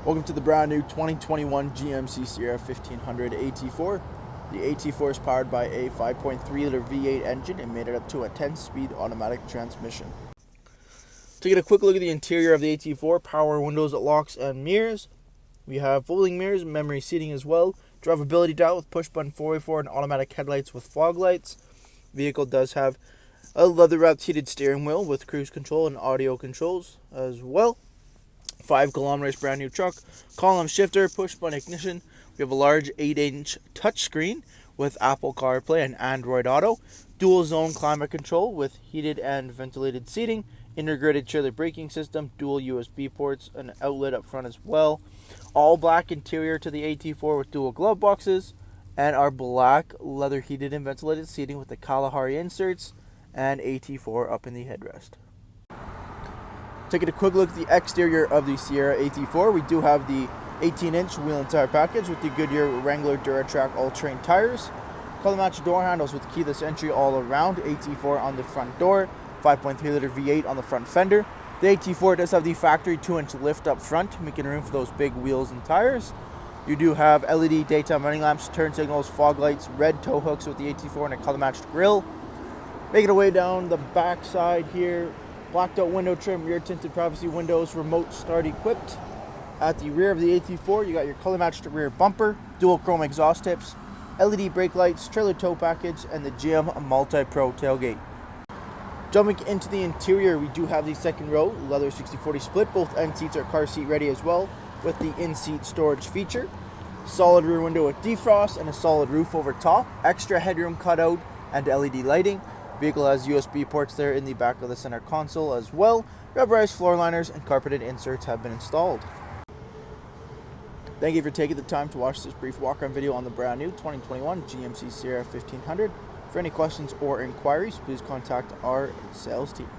Welcome to the brand new 2021 GMC Sierra 1500 AT4. The AT4 is powered by a 5.3-liter V8 engine and made it up to a 10-speed automatic transmission. To get a quick look at the interior of the AT4, power windows, locks, and mirrors. We have folding mirrors, memory seating as well, drivability dial with push-button 4x4 and automatic headlights with fog lights. The vehicle does have a leather-wrapped heated steering wheel with cruise control and audio controls as well. 5 kilometers brand new truck, column shifter, push-button ignition. We have a large 8-inch touchscreen with Apple Carplay and Android Auto, dual zone climate control with heated and ventilated seating, integrated trailer braking system, dual USB ports, an outlet up front as well. All black interior to the AT4 with dual glove boxes, and our black leather heated and ventilated seating with the Kalahari inserts and AT4 up in the headrest. Taking a quick look at the exterior of the Sierra AT4, we do have the 18-inch wheel and tire package with the Goodyear Wrangler DuraTrack all-terrain tires, color-matched door handles with keyless entry all around, AT4 on the front door, 5.3-liter V8 on the front fender. The AT4 does have the factory 2-inch lift up front, making room for those big wheels and tires. You do have LED daytime running lamps, turn signals, fog lights, red tow hooks with the AT4 and a color-matched grille. Making our way down the back side here, blacked out window trim, rear tinted privacy windows, remote start equipped. At the rear of the AT4, you got your color matched rear bumper, dual chrome exhaust tips, LED brake lights, trailer tow package, and the GM MultiPro tailgate. Jumping into the interior, we do have the second row, leather 60/40 split. Both end seats are car seat ready as well, with the in-seat storage feature. Solid rear window with defrost and a solid roof over top. Extra headroom cutout and LED lighting. Vehicle has USB ports there in the back of the center console as well. Rubberized floor liners and carpeted inserts have been installed. Thank you for taking the time to watch this brief walk-around video on the brand new 2021 GMC Sierra 1500. For any questions or inquiries, please contact our sales team.